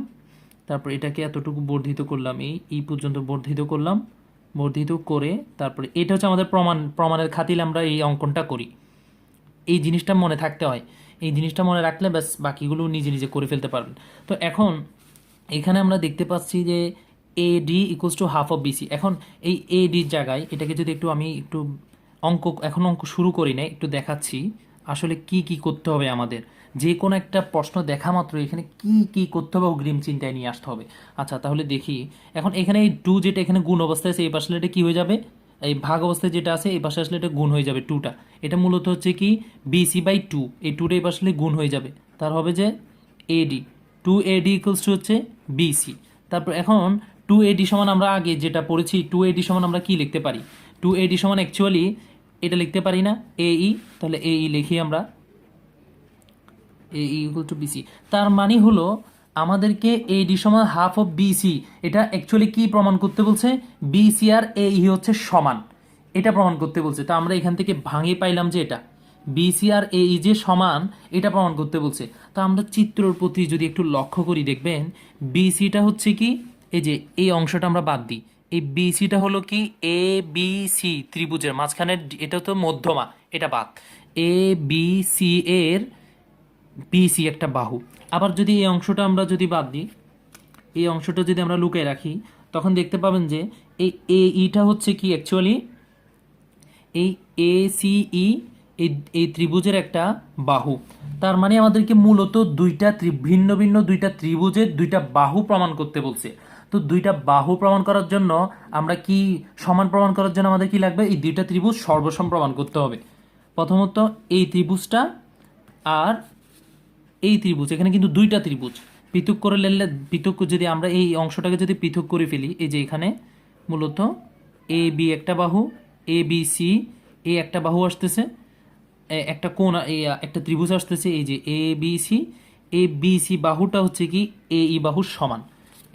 তারপর এটাকে এতটুকু বর্ধিত করলাম, এই পর্যন্ত বর্ধিত করলাম, বর্ধিত করে তারপরে এটা হচ্ছে আমাদের প্রমাণের খাতিলে আমরা এই অঙ্কনটা করি। এই জিনিসটা মনে থাকতে হয়, এই জিনিসটা মনে রাখলে ব্যাস বাকিগুলো নিজে নিজে করে ফেলতে পারবেন। তো এখন এখানে আমরা দেখতে পাচ্ছি যে AD equals to half of BC. এখন এই এডির জায়গায় এটাকে যদি একটু আমি একটু অঙ্ক শুরু করি না, একটু দেখাচ্ছি আসলে কি কি করতে হবে আমাদের। যে কোনো একটা প্রশ্ন দেখা মাত্র এখানে কি কি করতে হবে অগ্রিম চিন্তায় নিয়ে আসতে হবে। আচ্ছা, তাহলে দেখি। এখন এখানে এই টু যেটা এখানে গুণ অবস্থায় আছে, এই পাশে এটা কী হয়ে যাবে, এই ভাগ অবস্থায় যেটা আছে এই পাশে আসলে এটা গুণ হয়ে যাবে টুটা। এটা মূলত হচ্ছে কি BC/2, এই টুটা এই পাশে গুণ হয়ে যাবে, তার হবে যে এডি, 2AD ইকুয়ালস টু হচ্ছে বিসি। তারপর এখন 2AD সমান আমরা আগে যেটা পড়েছি, 2AD সমান আমরা কি লিখতে পারি, 2AD সমান অ্যাকচুয়ালি এটা লিখতে পারি না AE, তাহলে AE লিখি আমরা, AE ইকুয়াল টু বিসি। তার মানে হলো আমাদেরকে AD সমান হাফ অফ বিসি, এটা অ্যাকচুয়ালি কি প্রমাণ করতে বলছে, বিসি আর AE হচ্ছে সমান, এটা প্রমাণ করতে বলছে। তো আমরা এখান থেকে ভাঙে পাইলাম যে এটা বিসি আর AE যে সমান, এটা প্রমাণ করতে বলছে। তো আমরা চিত্রর প্রতি যদি একটু লক্ষ্য করি দেখবেন বিসিটা হচ্ছে কি, এই যে এই অংশটা আমরা বাদ দিই, এই বিসিটা হলো কি ABC ত্রিভুজের মাঝখানে, এটা তো মধ্যমা, এটা বাদ, ABC এর বিসি একটা বাহু। আবার যদি এই অংশটা আমরা যদি বাদ দিই, এই অংশটা যদি আমরা লুকিয়ে রাখি, তখন দেখতে পাবেন যে এই এইটা হচ্ছে কি অ্যাকচুয়ালি এই ACE, এই ত্রিভুজের একটা বাহু। তার মানে আমাদেরকে মূলত দুইটা ভিন্ন ভিন্ন দুইটা ত্রিভুজের দুইটা বাহু প্রমাণ করতে বলছে। তো দুইটা বাহু প্রমাণ করার জন্য আমরা কি সমান প্রমাণ করার জন্য আমাদের কি লাগবে, এই দুইটা ত্রিভুজ সর্বসম প্রমাণ করতে হবে। প্রথমত এই ত্রিভুজটা আর এই ত্রিভুজ, এখানে কিন্তু দুইটা ত্রিভুজ, পৃথক করে নিলে, পৃথক যদি আমরা এই অংশটাকে যদি পৃথক করে ফেলি, এই যে এখানে মূলত AB একটা বাহু, ABC এ একটা বাহু আসতেছে, একটা কোণ, একটা ত্রিভুজ আসতেছে, এই যে ABC বাহুটা হচ্ছে কি AE বাহুর সমান,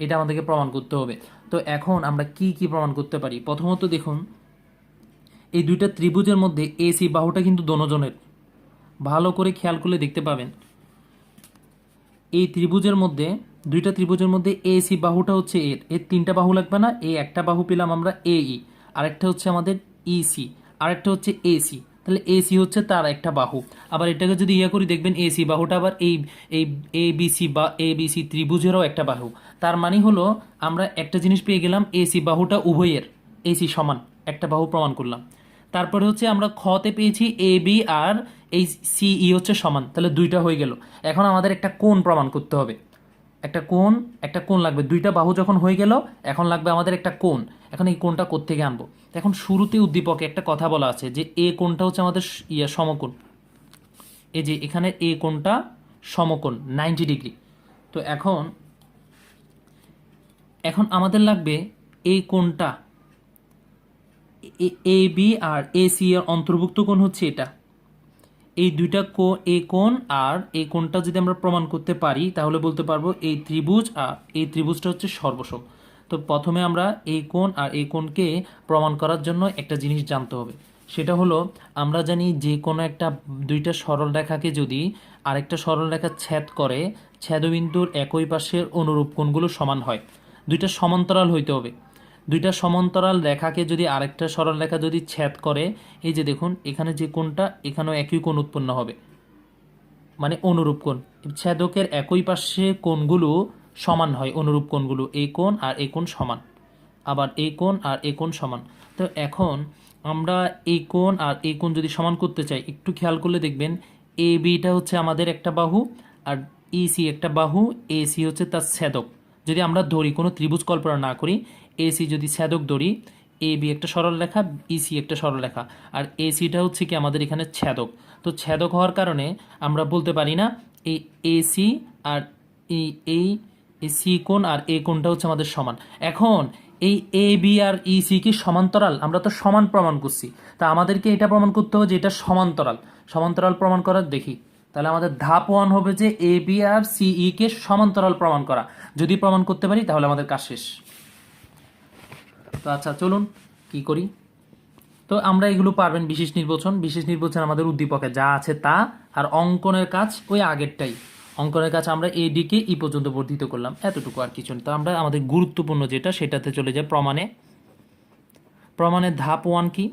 এটা আমাদেরকে প্রমাণ করতে হবে। তো এখন আমরা কি কি প্রমাণ করতে পারি, প্রথমত দেখুন এই দুইটা ত্রিভুজের মধ্যে AC বাহুটা কিন্তু দোনোজনের, ভালো করে খেয়াল করলে দেখতে পাবেন এই ত্রিভুজের মধ্যে, দুইটা ত্রিভুজের মধ্যে AC বাহুটা হচ্ছে এর তিনটা বাহু লাগবে না, একটা বাহু পেলাম আমরা AE, আরেকটা হচ্ছে আমাদের EC, আরেকটা হচ্ছে AC, তাহলে AC হচ্ছে তার একটা বাহু। আবার এটাকে যদি করি দেখবেন AC বাহুটা আবার এই ABC ত্রিভুজেরও একটা বাহু। তার মানে হলো আমরা একটা জিনিস পেয়ে গেলাম, AC বাহুটা উভয়ের, AC সমান একটা বাহু প্রমাণ করলাম। তারপরে হচ্ছে আমরা খতে পেয়েছি AB আর এই CE হচ্ছে সমান, তাহলে দুইটা হয়ে গেল। এখন আমাদের একটা কোণ প্রমাণ করতে হবে, একটা কোণ লাগবে, দুইটা বাহু যখন হয়ে গেল এখন লাগবে আমাদের একটা কোণ। এখন এই কোণটা কোত্থেকে আনবো, এখন শুরুতে উদ্দীপকে একটা কথা বলা আছে যে এ কোণটা হচ্ছে আমাদের সমকোণ, এই যে এখানে এ কোণটা সমকোণ 90 ডিগ্রি। তো এখন এখন আমাদের লাগবে এই কোণটা, A B R A C এর অন্তর্ভুক্ত কোণ হচ্ছে এটা। এই দুইটা এই কোণ আর এই কোণটা যদি আমরা প্রমাণ করতে পারি তাহলে বলতে পারবো এই ত্রিভুজ আর এই ত্রিভুজটা হচ্ছে সর্বসম। তো প্রথমে আমরা এই কোণ আর এই কোণকে প্রমাণ করার জন্য একটা জিনিস জানতে হবে, সেটা হলো আমরা জানি যে কোনো একটা দুইটা সরল রেখাকে যদি আরেকটা সরল রেখা ছেদ করে, ছেদবিন্দুর একই পাশের অনুরূপ কোণগুলো সমান হয়। দুইটা সমান্তরাল হইতে হবে। দুইটা সমান্তরাল রেখাকে যদি আরেকটা সরল রেখা যদি ছেদ করে, এই যে দেখুন এখানে যে কোণটা, এখানেও একই কোণ উৎপন্ন হবে, মানে অনুরূপ কোণ। ছেদকের একই পাশে কোণগুলো সমান হয়, অনুরূপ কোণগুলো, এই কোণ আর এই কোণ সমান, আবার এই কোণ আর এই কোণ সমান। তো এখন আমরা এই কোণ আর এই কোণ যদি সমান করতে চাই, একটু খেয়াল করলে দেখবেন এ বিটা হচ্ছে আমাদের একটা বাহু আর ইসি একটা বাহু, এসি হচ্ছে তার ছেদক। যদি আমরা ধরি, কোনো ত্রিভুজ কল্পনা না করি, এসি যদি ছেদক ধরি, এ বি একটা সরল রেখা, ইসি একটা সরল রেখা, আর এসিটা হচ্ছে কি আমাদের এখানে ছেদক। তো ছেদক হওয়ার কারণে আমরা বলতে পারি না এই এসি আর এই সি কোণ আর এ কোণটা হচ্ছে আমাদের সমান। এখন এই এ বি আর ইসি কি সমান্তরাল? আমরা তো সমান প্রমাণ করছি, তা আমাদেরকে এটা প্রমাণ করতে হবে যে এটা সমান্তরাল। সমান্তরাল প্রমাণ করার দেখি, তাহলে আমাদের ধাপ 1 হবে যে এ বি আর সিই কে সমান্তরাল প্রমাণ করা। যদি প্রমাণ করতে পারি তাহলে আমাদের কাজ শেষ। তো আচ্ছা চলুন কি করি। তো আমরা এগুলো পারবেন, বিশেষ নির্বাচন। বিশেষ নির্বাচন আমাদের উদ্দীপকে যা আছে তা, আর অঙ্কনের কাজ ওই আগেরটাই। অঙ্কনের কাজ আমরা এডি কে ই পর্যন্ত বর্ধিত করলাম, এতটুকু আর কিছু না। তো আমরা আমাদের গুরুত্বপূর্ণ যেটা সেটাতে চলে যাই, প্রমাণে। প্রমাণের ধাপ 1 কি?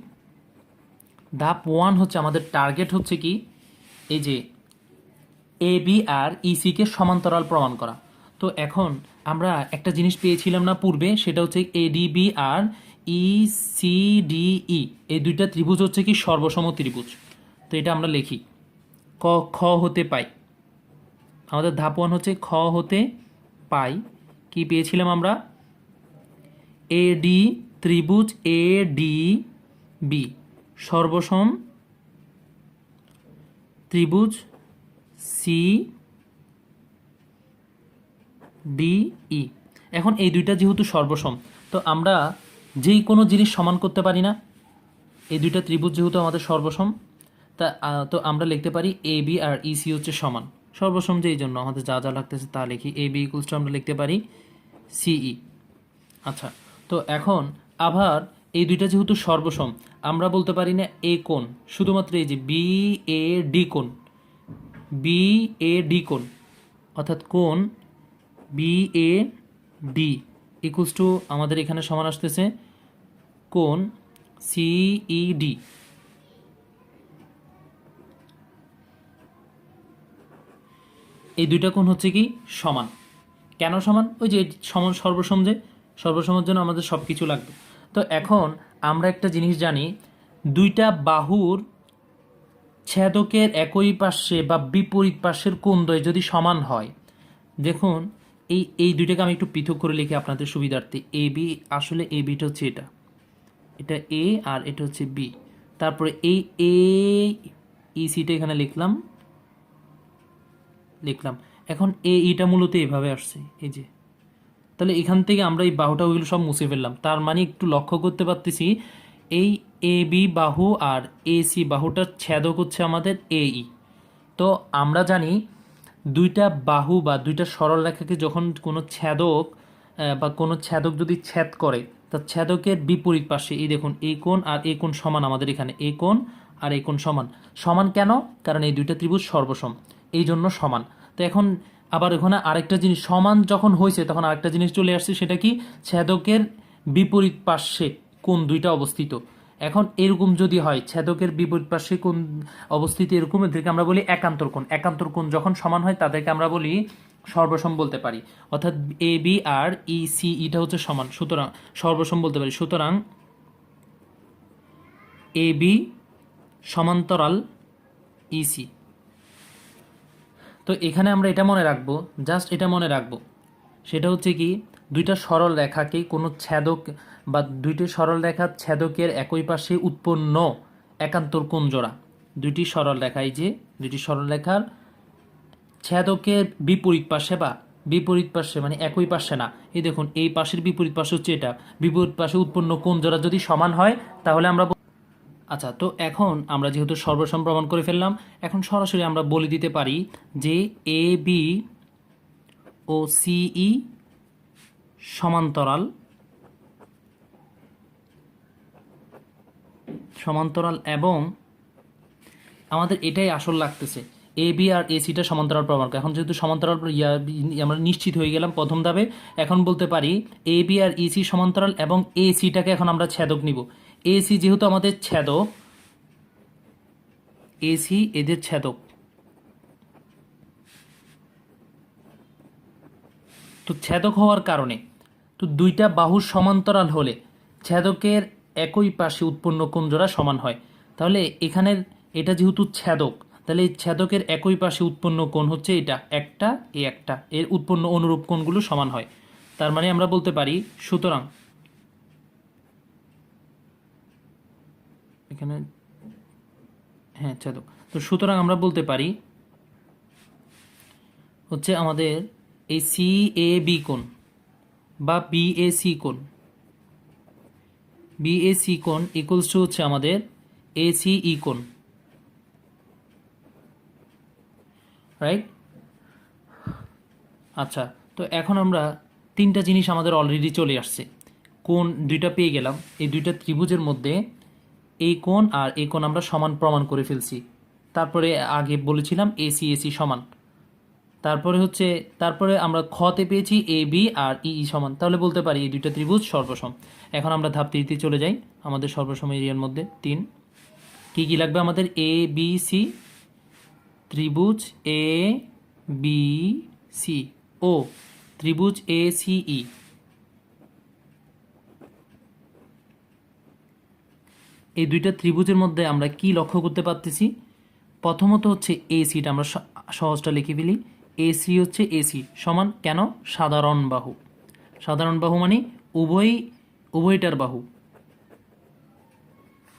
ধাপ 1 হচ্ছে আমাদের টার্গেট হচ্ছে কি, এই যে এ বি আর ইসি কে সমান্তরাল প্রমাণ করা। তো এখন আমরা একটা জিনিস পেয়েছিলাম না পূর্বে, সেটা হচ্ছে এডিবি আর ইসিডিই, এই দুইটা ত্রিভুজ হচ্ছে কি সর্বসম ত্রিভুজ। তো এটা আমরা লিখি খ হতে পাই। আমাদের ধাপ 1 হচ্ছে খ হতে পাই। কি পেয়েছিলাম আমরা? এডি ত্রিভুজ এডি বি সর্বসম ত্রিভুজ সি ডিই। এখন এই দুইটা যেহেতু সর্বসম, তো আমরা যেই কোনো জিনিস সমান করতে পারি না। এই দুইটা ত্রিভুজ যেহেতু আমাদের সর্বসম, তা তো আমরা লিখতে পারি এ বি আর ইসি হচ্ছে সমান। সর্বসম যেই জন্য আমাদের যা যা লাগতেছে তা লিখি। এ বি ইকুয়ালস টু আমরা লিখতে পারি সিই। আচ্ছা, তো এখন আবার এই দুইটা যেহেতু সর্বসম, আমরা বলতে পারি না এ কোণ, শুধুমাত্র এই যে বি এ ডি কোণ, বি এ ডি কোণ, অর্থাৎ কোণ B A D equals to আমাদের এখানে সমান আসতেছে কোণ সিইডি। এই দুইটা কোণ হচ্ছে কি সমান। কেন সমান? ওই যে সমান, সর্বসম, যে সর্বসমের জন্য আমাদের সব কিছু লাগবে। তো এখন আমরা একটা জিনিস জানি, দুইটা বাহুর ছেদকের একই পাশে বা বিপরীত পাশের কোণদ্বয় যদি সমান হয়, দেখুন এই দুইটাকে আমি একটু পৃথক করে লিখি আপনাদের সুবিধার্থে। এ বি, আসলে এ বিটা হচ্ছে এটা, এটা এ আর এটা হচ্ছে বি। তারপরে এই এ ইসিটা এখানে লিখলাম। এখন এ ইটা মূলত এভাবে আসছে, এই যে। তাহলে এখান থেকে আমরা এই বাহুটা ওইগুলো সব মুছে ফেললাম। তার মানে একটু লক্ষ্য করতে পারতেছি, এই এ বি বাহু আর এ সি বাহুটার ছেদক হচ্ছে আমাদের এ ই। তো আমরা জানি দুইটা বাহু বা দুইটা সরল রেখাকে যখন কোনো ছেদক বা কোনো ছেদক যদি ছেদ করে, তা ছেদকের বিপরীত পাশে এই দেখুন এই কোণ আর এই কোণ সমান। আমাদের এখানে এই কোণ আর এই কোণ সমান। সমান কেন? কারণ এই দুইটা ত্রিভুজ সর্বসম, এই জন্য সমান। তো এখন আবার ওখানে আরেকটা জিনিস, সমান যখন হয়েছে তখন আরেকটা জিনিস চলে আসছে, সেটা কি? ছেদকের বিপরীত পাশে কোণ দুইটা অবস্থিত। এখন এরকম যদি হয়, ছেদকের বিপরীত পাশে কোণ অবস্থিত এরকম, এদেরকে আমরা বলি একান্তর কোণ। একান্তর কোণ যখন সমান হয় তাদেরকে আমরা বলি সর্বসম বলতে পারি। অর্থাৎ A B R E C ইটা হচ্ছে সমান, সুতরাং সর্বসম বলতে পারি। সুতরাং এ বি সমান্তরাল ইসি। তো এখানে আমরা এটা মনে রাখবো, জাস্ট এটা মনে রাখবো, সেটা হচ্ছে কি, দুইটা সরল রেখাকে কোনো ছেদক বা দুইটি সরল রেখার ছেদকের একই পাশে উৎপন্ন একান্তর কোণ জোড়া। দুইটি সরল রেখা, এই যে দুইটি সরল রেখার ছেদকের বিপরীত পাশে বা বিপরীত পাশে মানে একই পাশে না, এই দেখুন এই পাশের বিপরীত পাশে হচ্ছে এটা, বিপরীত পাশে উৎপন্ন কোণ জোড়া যদি সমান হয় তাহলে আমরা আচ্ছা, তো এখন আমরা যেহেতু সর্বসম প্রমাণ করে ফেললাম, এখন সরাসরি আমরা বলে দিতে পারি যে এ বি ও সিই সমান্তরাল সমান্তরাল এবং আমাদের এটাই আসল লাগতেছে, এ বি আর এসিটা সমান্তরাল প্রমাণ করে। এখন যেহেতু সমান্তরাল আমরা নিশ্চিত হয়ে গেলাম প্রথম ধাপে, এখন বলতে পারি এ বি আর ইসি সমান্তরাল এবং এসিটাকে এখন আমরা ছেদক নিব। এসি যেহেতু আমাদের ছেদক, এসি এদের ছেদক, তো ছেদক হওয়ার কারণে তো দুইটা বাহুর সমান্তরাল হলে ছেদকের একই পাশে উৎপন্ন কোণ জোড়া সমান হয়। তাহলে এখানের এটা যেহেতু ছেদক, তাহলে এই ছেদকের একই পাশে উৎপন্ন কোণ হচ্ছে এটা একটা, একটা, এর উৎপন্ন অনুরূপ কোণগুলো সমান হয়। তার মানে আমরা বলতে পারি, সুতরাং এখানে হ্যাঁ ছেদক, তো সুতরাং আমরা বলতে পারি হচ্ছে আমাদের এই সি এ বি কোণ বা বি এ সি কোণ, বিএসি কোণ ইকুয়ালস টু হচ্ছে আমাদের এসিই কোণ, রাইট? আচ্ছা, তো এখন আমরা তিনটা জিনিস আমাদের অলরেডি চলে আসছে, কোণ দুইটা পেয়ে গেলাম, এই দুইটা ত্রিভুজের মধ্যে এই কোণ আর এই কোণ আমরা সমান প্রমাণ করে ফেলছি। তারপরে আগে বলেছিলাম এসি এসি সমান, তারপরে আমরা খতে পেয়েছি এ বি আর ই সমান, তাহলে বলতে পারি এই দুইটা ত্রিভুজ সর্বসম। এখন আমরা ধাপ 3 চলে যাই, আমাদের সর্বসম এরিয়ার মধ্যে 3 কি লাগবে আমাদের, এ বি সি, ত্রিভুজ এ বি সি ও ত্রিভুজ এ সি ই। এই দুইটা ত্রিভুজের মধ্যে আমরা কি লক্ষ্য করতে পারতেছি, প্রথমত হচ্ছে এসিটা আমরা সহজটা লিখে ফেলি, এসি হচ্ছে এসি সমান কেন, সাধারণ বাহু, সাধারণ বাহু মানে উভয়টার বাহু,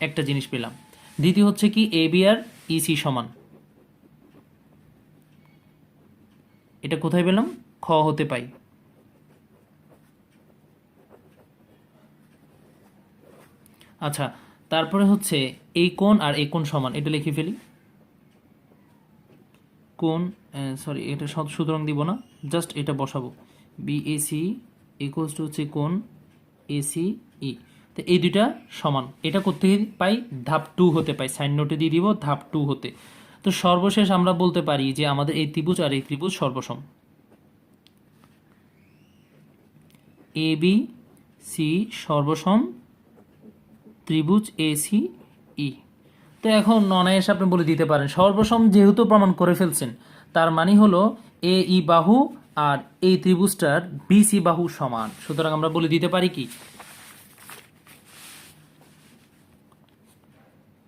একটা জিনিস পেলাম। দ্বিতীয় হচ্ছে কি এ বি আর ইসি সমান, এটা কোথায় পেলাম, খ হতে পাই। আচ্ছা, তারপরে হচ্ছে এই কোণ আর এই কোণ সমান, এটা লিখে ফেলি, কোণ সরি এটা সুতরাং দিব না, জাস্ট এটা বসাবো, বিএসি ইকুয়ালস টু হচ্ছে কোণ এসি ই। তো এই দুইটা সমান, এটা করতে পাই ধাপ 2 হতে পাই, সাইন নোটে দিয়ে দিব ধাপ 2 হতে। তো সর্বশেষ আমরা বলতে পারি যে আমাদের এই ত্রিভুজ আর এই ত্রিভুজ সর্বসম, এ বি সি সর্বসম ত্রিভুজ এ সি ই। তো এখন অনায়াসে আপনি বলে দিতে পারেন সর্বসম যেহেতু প্রমাণ করে ফেলছেন, তার মানে হলো এ ই বাহু আর এই ত্রিভুজটার বিসি বাহু সমান, সুতরাং আমরা বলে দিতে পারি কি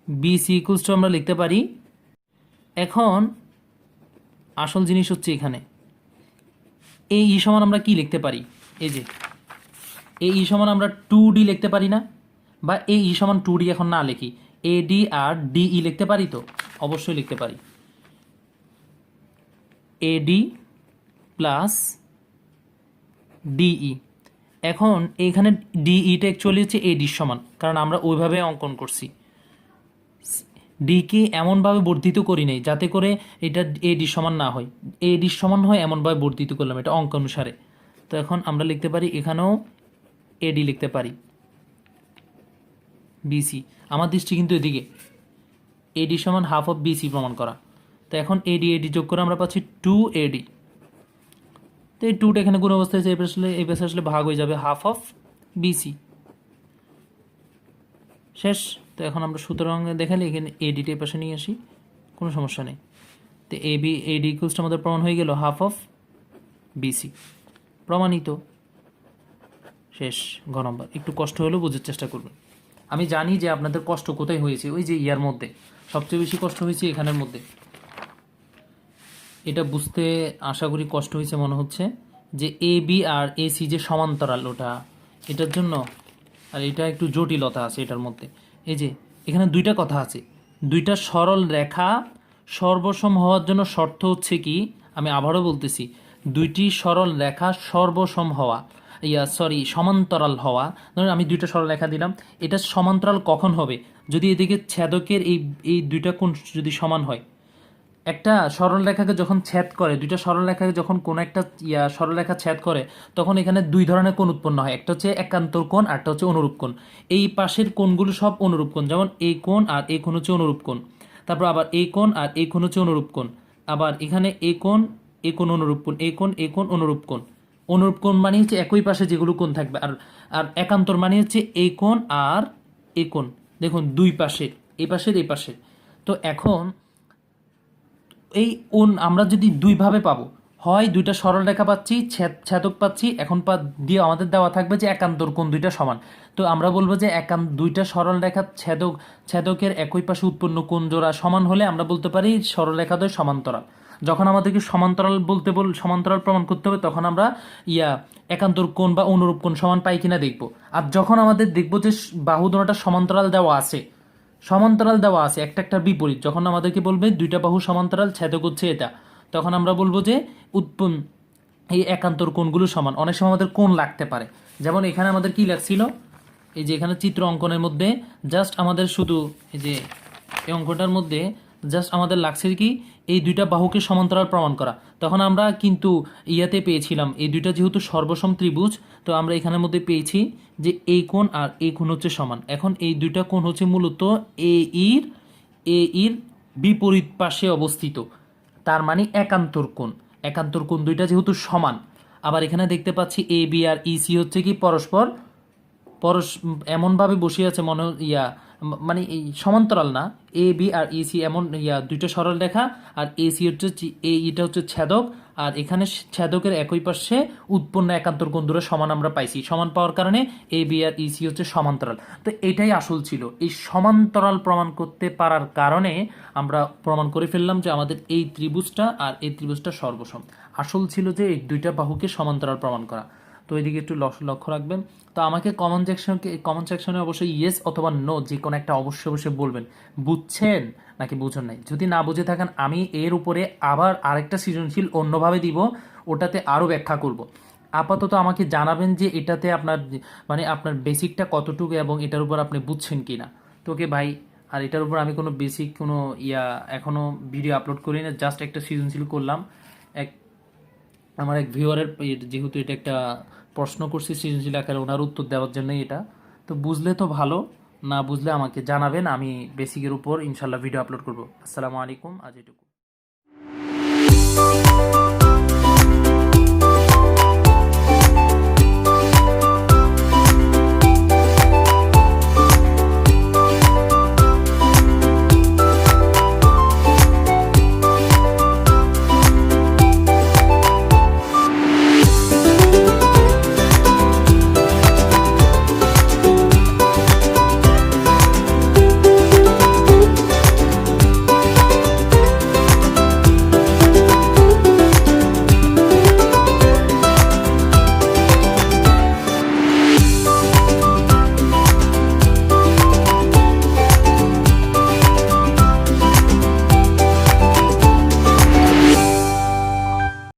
বিসি ইকুয়ালস টু আমরা লিখতে পারি। এখন আসল জিনিস হচ্ছে এখানে এই ই সমান আমরা কি লিখতে পারি, এই যে এই ই সমান আমরা 2D লিখতে পারি না, বা এই ই সমান 2D এখন না লিখি, এডি আর ডিই লিখতে পারি, তো অবশ্যই লিখতে পারি, এডি প্লাস ডিই। এখন এইখানে ডিইটা অ্যাকচুয়ালি হচ্ছে এডির সমান, কারণ আমরা ওইভাবে অঙ্কন করছি, ডিকে এমনভাবে বর্ধিত করি নাই যাতে করে এটা এডির সমান না হয়, এডির সমান হয় এমনভাবে বর্ধিত করলাম এটা অঙ্ক অনুসারে। তো এখন আমরা লিখতে পারি এখানেও এডি লিখতে পারি, বিসি আমার দৃষ্টি কিন্তু এদিকে, এডি সমান হাফ অফ বিসি প্রমাণ করা। তো এখন এডি এডি যোগ করে আমরা পাচ্ছি 2AD, তো এই 2টা এখানে গুণ অবস্থায় এই পাশে আসলে ভাগ হয়ে যাবে হাফ অফ বিসি, শেষ। তো এখন আমরা সুতরাং দেখালে এখানে এডিটা এই পাশে নিয়ে আসি, কোনো সমস্যা নেই। তো এডি ইকুয়ালসটা আমাদের প্রমাণ হয়ে গেল হাফ অফ বিসি, প্রমাণিত, শেষ। ঘ নম্বর একটু কষ্ট হলেও বোঝার চেষ্টা করবেন, আমি জানি যে আপনাদের কষ্ট কোথায় হয়েছে, ওই যে ইয়ার মধ্যে সবচেয়ে বেশি কষ্ট হয়েছে এখানের মধ্যে, এটা বুঝতে আশা করি কষ্ট হয়েছে মনে হচ্ছে, যে এ বি আর এসি যে সমান্তরাল ওটা, এটার জন্য আর এটা একটু জটিলতা আছে এটার মধ্যে। এই যে এখানে দুইটা কথা আছে, দুইটা সরল রেখা সর্বসম হওয়ার জন্য শর্ত হচ্ছে কি, আমি আবারও বলতেছি, দুইটি সরল রেখা সর্বসম হওয়া, সমান্তরাল হওয়া। ধরুন আমি দুইটা সরল রেখা দিলাম, এটা সমান্তরাল কখন হবে? যদি এদিকে ছেদকের এই দুইটা কোণ যদি সমান হয়। একটা সরলরেখাকে যখন ছেদ করে, দুইটা সরলরেখাকে যখন কোনো একটা সরলরেখা ছেদ করে, তখন এখানে দুই ধরনের কোণ উৎপন্ন হয়, একটা হচ্ছে একান্তর কোণ আর একটা হচ্ছে অনুরূপ কোণ। এই পাশের কোণগুলো সব অনুরূপ কোণ, যেমন এই কোণ আর এই কোণ হচ্ছে অনুরূপ কোণ। তারপর আবার এই কোণ আর এই কোণ হচ্ছে অনুরূপ কোণ। আবার এখানে এই কোণ অনুরূপ কোণ, এই কোণ অনুরূপ কোণ। অনুরূপ কোণ মানে হচ্ছে একই পাশে যেগুলো কোণ থাকবে। আর আর একান্তর মানে হচ্ছে এই কোণ আর এই কোণ। দেখুন দুই পাশে, এই পাশের এই পাশে। তো এখন এই আমরা যদি দুইভাবে পাবো, হয় দুইটা সরল রেখা পাচ্ছি, ছেদক পাচ্ছি, এখন দিয়ে আমাদের দেওয়া থাকবে যে একান্তর কোণ দুইটা সমান। তো আমরা বলবো যে দুইটা সরল রেখা ছেদকের একই পাশে উৎপন্ন কোণ জোড়া সমান হলে আমরা বলতে পারি সরল রেখাদ্বয় সমান্তরাল। যখন আমাদেরকে সমান্তরাল প্রমাণ করতে হবে, তখন আমরা একান্তর কোণ বা অনুরূপ কোণ সমান পাই কিনা দেখবো। আর যখন আমাদের দেখবো যে বাহু দুটোটা সমান্তরাল দেওয়া আছে, একটা একটার বিপরীত, যখন আমাদেরকে বলবে দুইটা বাহু সমান্তরাল, ছেদক হচ্ছে এটা, তখন আমরা বলবো যে এই একান্তর কোণগুলো সমান। অনেক সময় আমাদের কোণ লাগতে পারে, যেমন এখানে আমাদের কি লাগছিল, এই যে এখানে চিত্র অঙ্কনের মধ্যে জাস্ট আমাদের শুধু এই যে এই অঙ্কটার মধ্যে জাস্ট আমাদের লাগছে কি এই দুইটা বাহুকে সমান্তরাল প্রমাণ করা। তখন আমরা কিন্তু পেয়েছিলাম এই দুইটা যেহেতু সর্বসম ত্রিভুজ, তো আমরা এখানের মধ্যে পেয়েছি যে এই কোণ আর এই কোণ হচ্ছে সমান। এখন এই দুইটা কোণ হচ্ছে মূলত এ ইর বিপরীত পাশে অবস্থিত, তার মানে একান্তর কোণ দুইটা যেহেতু সমান। আবার এখানে দেখতে পাচ্ছি এ বি আর ইসি হচ্ছে কি পরস্পর এমনভাবে বসে আছে মানে এই সমান্তরাল না, এ বি আর ইসি এমন দুইটা সরল রেখা, আর এসি হচ্ছে এটা হচ্ছে ছেদক, আর এখানে ছেদকের একই পাশে উৎপন্ন একান্তর কোণ দুটো সমান আমরা পাইছি। সমান পাওয়ার কারণে এ বি আর ইসি হচ্ছে সমান্তরাল। তো এটাই আসল ছিল, এই সমান্তরাল প্রমাণ করতে পারার কারণে আমরা প্রমাণ করে ফেললাম যে আমাদের এই ত্রিভুজটা আর এই ত্রিভুজটা সর্বসম। আসল ছিল যে এই দুইটা বাহুকে সমান্তরাল প্রমাণ করা। তো এদিকে একটু লক্ষ্য রাখবেন। তো আমাকে কমেন্ট সেকশনে অবশ্যই ইয়েস অথবা নো যে কোনো একটা অবশ্যই বলবেন, বুঝছেন নাকি বুঝেন নাই। যদি না বুঝে থাকেন, আমি এর উপরে আবার আরেকটা সৃজনশীল অন্যভাবে দিব, ওটাতে আরও ব্যাখ্যা করব। আপাতত আমাকে জানাবেন যে এটাতে আপনার বেসিকটা কতটুকু এবং এটার উপর আপনি বুঝছেন কি না। তো ওকে ভাই, আর এটার উপর আমি কোনো বেসিক এখনও ভিডিও আপলোড করি না, জাস্ট একটা সৃজনশীল করলাম। আমার এক ভিউয়ারের, যেহেতু এটা একটা প্রশ্ন করছি সৃজনশীল আকারে, ওনার উত্তর দেওয়ার জন্যই এটা। তো বুঝলে তো ভালো, না বুঝলে আমাকে জানাবেন, আমি বেসিকের উপর ইনশাল্লাহ ভিডিও আপলোড করব। আসসালামু আলাইকুম, আজ এটুকু।